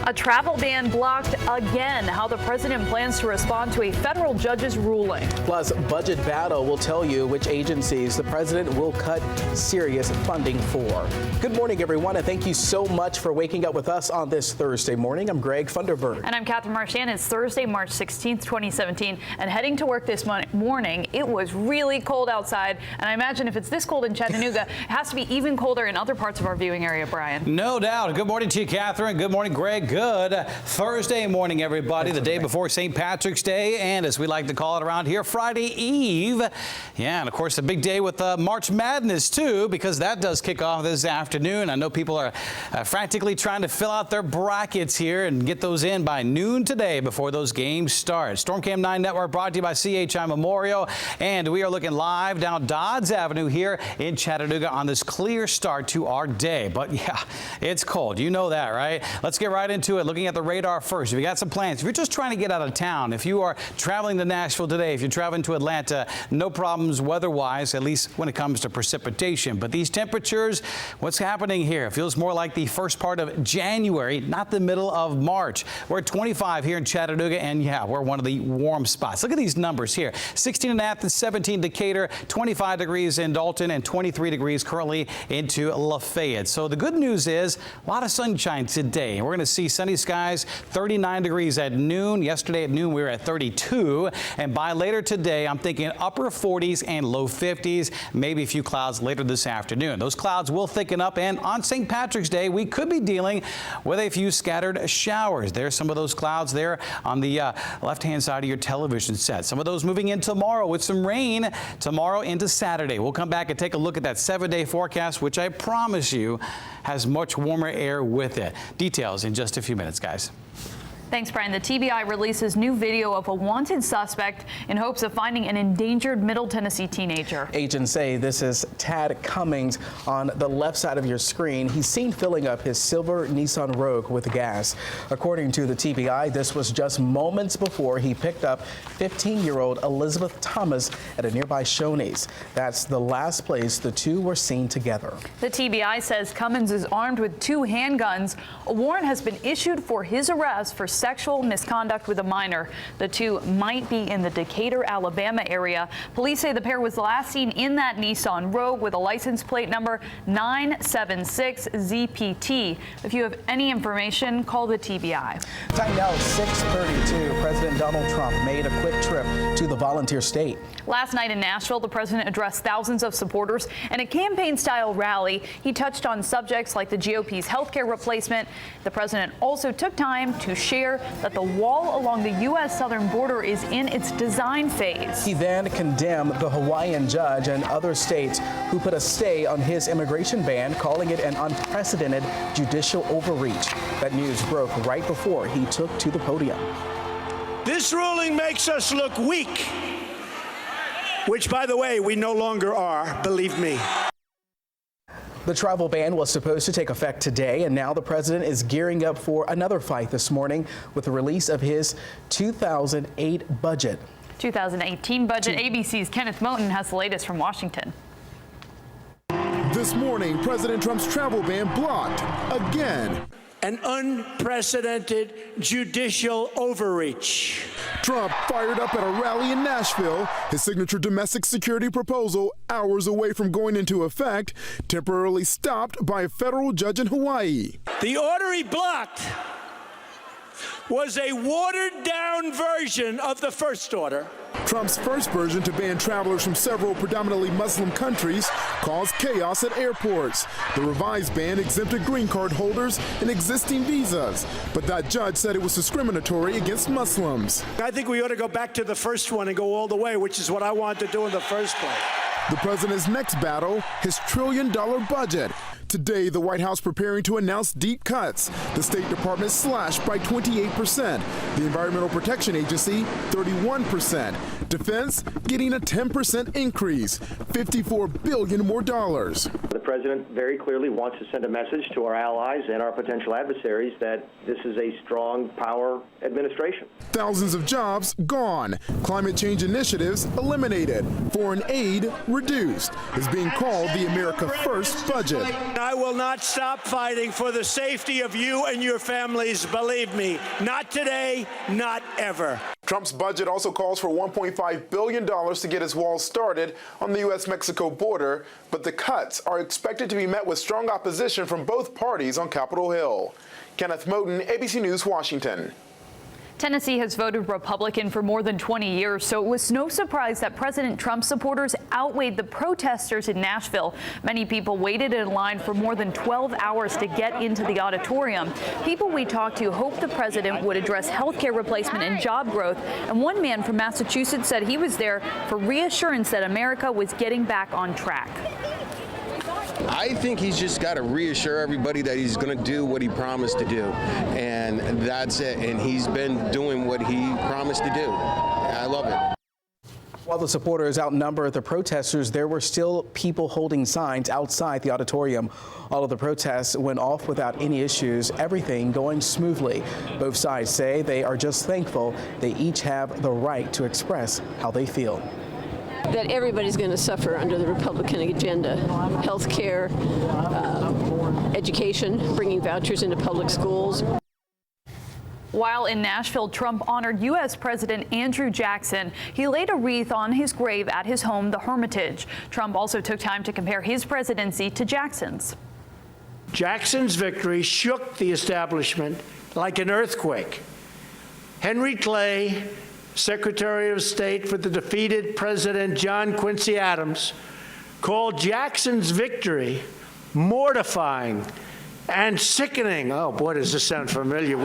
A travel ban blocked again. How the president plans to respond to a federal judge's ruling. Plus, Budget Battle will tell you which agencies the president will cut serious funding for. Good morning, everyone, and thank you so much for waking up with us on this Thursday morning. I'm Greg Funderburg. And I'm Catherine Marchand. It's Thursday, March 16th, 2017. And heading to work this morning, it was really cold outside. And I imagine if it's this cold in Chattanooga, it has to be even colder in other parts of our viewing area, Brian. No doubt. Good morning to you, Catherine. Good morning, Greg. Good Thursday morning, everybody. The day before St. Patrick's Day, and as we like to call it around here, Friday Eve. Yeah, and of course, a big day with March Madness, too, because that does kick off this afternoon. I know people are frantically trying to fill out their brackets here and get those in by noon today before those games start. Stormcam 9 Network brought to you by CHI Memorial, and we are looking live down Dodds Avenue here in Chattanooga on this clear start to our day. But yeah, it's cold. You know that, right? Let's get right into it. Looking at the radar first. If you got some plans, if you're just trying to get out of town, if you are traveling to Nashville today, if you're traveling to Atlanta, no problems weather-wise, at least when it comes to precipitation. But these temperatures, what's happening here? It feels more like the first part of January, not the middle of March. We're at 25 here in Chattanooga, and yeah, we're one of the warm spots. Look at these numbers here. 16 in Athens, 17 Decatur, 25 degrees in Dalton, and 23 degrees currently into Lafayette. So the good news is a lot of sunshine today. We're going to see sunny skies, 39 degrees at noon. Yesterday at noon, we were at 32. And by later today, I'm thinking upper 40s and low 50s, maybe a few clouds later this afternoon. Those clouds will thicken up, and on St. Patrick's Day, we could be dealing with a few scattered showers. There's some of those clouds there on the left-hand side of your television set. Some of those moving in tomorrow with some rain tomorrow into Saturday. We'll come back and take a look at that 7-day forecast, which I promise you has much warmer air with it. Details in just a few minutes, guys. Thanks, Brian. The TBI releases new video of a wanted suspect in hopes of finding an endangered Middle Tennessee teenager. Agents say this is Tad Cummings on the left side of your screen. He's seen filling up his silver Nissan Rogue with gas. According to the TBI, this was just moments before he picked up 15-year-old Elizabeth Thomas at a nearby Shoney's. That's the last place the two were seen together. The TBI says Cummings is armed with 2 handguns. A warrant has been issued for his arrest for sexual misconduct with a minor. The two might be in the Decatur, Alabama area. Police say the pair was last seen in that Nissan Rogue with a license plate number 976ZPT. If you have any information, call the TBI. Time now 6:32. President Donald Trump made a quick trip to the volunteer state. Last night in Nashville, the president addressed thousands of supporters in a campaign-style rally. He touched on subjects like the GOP's health care replacement. The president also took time to share that the wall along the U.S. southern border is in its design phase. He then condemned the Hawaiian judge and other states who put a stay on his immigration ban, calling it an unprecedented judicial overreach. That news broke right before he took to the podium. This ruling makes us look weak, which, by the way, we no longer are, believe me. The travel ban was supposed to take effect today, and now the president is gearing up for another fight this morning with the release of his 2008 budget. 2018 budget. ABC's Kenneth Moten has the latest from Washington. This morning, President Trump's travel ban blocked again. An unprecedented judicial overreach. Trump fired up at a rally in Nashville, his signature domestic security proposal hours away from going into effect, temporarily stopped by a federal judge in Hawaii. The order he blocked was a watered-down version of the first order. Trump's first version to ban travelers from several predominantly Muslim countries caused chaos at airports. The revised ban exempted green card holders and existing visas, but that judge said it was discriminatory against Muslims. I think we ought to go back to the first one and go all the way, which is what I wanted to do in the first place. The president's next battle, his trillion-dollar budget. Today, the White House preparing to announce deep cuts. The State Department slashed by 28%. The Environmental Protection Agency, 31%. Defense getting a 10% increase, $54 billion more dollars. The president very clearly wants to send a message to our allies and our potential adversaries that this is a strong power administration. Thousands of jobs gone, climate change initiatives eliminated, foreign aid reduced. Is being called the America First budget. I will not stop fighting for the safety of you and your families, believe me. Not today, not ever. Trump's budget also calls for $1.5 billion to get his wall started on the U.S.-Mexico border, but the cuts are expected to be met with strong opposition from both parties on Capitol Hill. Kenneth Moten, ABC News, Washington. Tennessee has voted Republican for more than 20 years, so it was no surprise that President Trump supporters outweighed the protesters in Nashville. Many people waited in line for more than 12 hours to get into the auditorium. People we talked to hoped the president would address health care replacement and job growth, and one man from Massachusetts said he was there for reassurance that America was getting back on track. I think he's just got to reassure everybody that he's going to do what he promised to do, and that's it. And he's been doing what he promised to do. I love it. While the supporters outnumbered the protesters, there were still people holding signs outside the auditorium. All of the protests went off without any issues, everything going smoothly. Both sides say they are just thankful they each have the right to express how they feel. That everybody's going to suffer under the Republican agenda. Health care, education, bringing vouchers into public schools. While in Nashville, Trump honored U.S. President Andrew Jackson. He laid a wreath on his grave at his home, the Hermitage. Trump also took time to compare his presidency to Jackson's. Jackson's victory shook the establishment like an earthquake. Henry Clay, Secretary of State for the defeated President John Quincy Adams, called Jackson's victory mortifying and sickening. Oh, boy, does this sound familiar.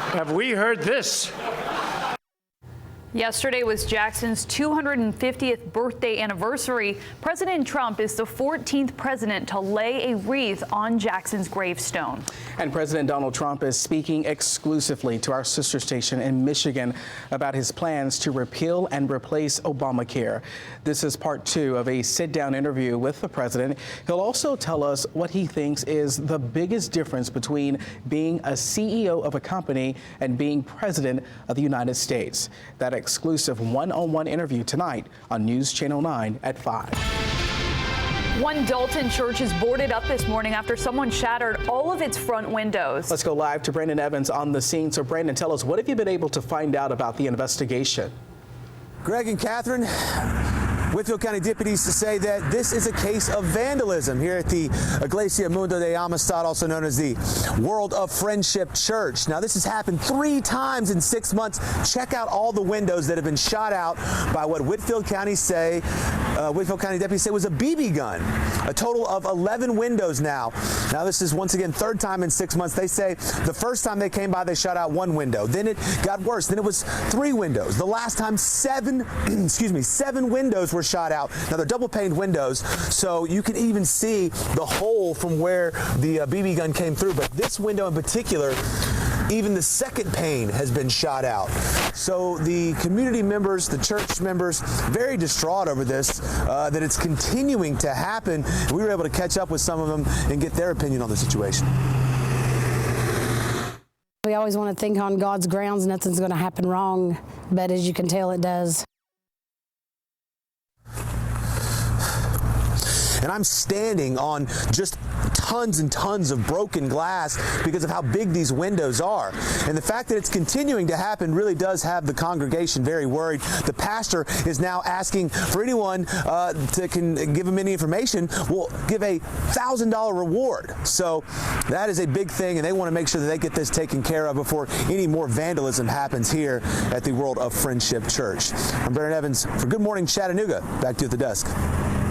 Have we heard this? Yesterday was Jackson's 250th birthday anniversary. President Trump is the 14th president to lay a wreath on Jackson's gravestone. And President Donald Trump is speaking exclusively to our sister station in Michigan about his plans to repeal and replace Obamacare. This is part 2 of a sit-down interview with the president. He'll also tell us what he thinks is the biggest difference between being a CEO of a company and being president of the United States. That exclusive one-on-one interview tonight on News Channel 9 at 5. One Dalton church is boarded up this morning after someone shattered all of its front windows. Let's go live to Brandon Evans on the scene. So Brandon, tell us, what have you been able to find out about the investigation? Greg and Catherine, Whitfield County deputies say that this is a case of vandalism here at the Iglesia Mundo de Amistad, also known as the World of Friendship Church. Now, this has happened 3 times in 6 months. Check out all the windows that have been shot out by what Whitfield County deputies say was a BB gun. A total of 11 windows now. Now, this is once again 3rd time in 6 months. They say the first time they came by, they shot out 1 window. Then it got worse. Then it was 3 windows. The last time 7 windows were shot out. Now, they're double-paned windows, so you can even see the hole from where the BB gun came through. But this window in particular, even the second pane has been shot out. So the community members, the church members, very distraught over this, that it's continuing to happen. We were able to catch up with some of them and get their opinion on the situation. We always want to think on God's grounds, nothing's going to happen wrong, but as you can tell, it does. And I'm standing on just tons and tons of broken glass because of how big these windows are. And the fact that it's continuing to happen really does have the congregation very worried. The pastor is now asking for anyone can give him any information, will give a $1,000 reward. So that is a big thing, and they want to make sure that they get this taken care of before any more vandalism happens here at the World of Friendship Church. I'm Brandon Evans for Good Morning Chattanooga. Back to you at the desk.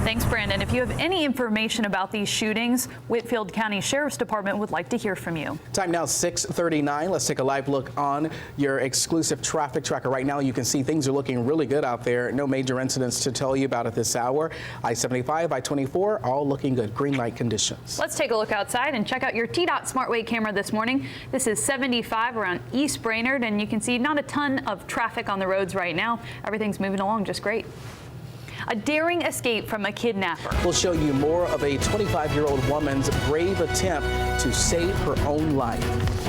Thanks, Brandon. If you have any information about these shootings, Whitfield County Sheriff's Department would like to hear from you. Time now 6:39. Let's take a live look on your exclusive traffic tracker. Right now you can see things are looking really good out there. No major incidents to tell you about at this hour. I-75, I-24, all looking good. Green light conditions. Let's take a look outside and check out your TDOT SmartWay camera this morning. This is 75 around East Brainerd, and you can see not a ton of traffic on the roads right now. Everything's moving along just great. A daring escape from a kidnapper. We'll show you more of a 25-year-old woman's brave attempt to save her own life.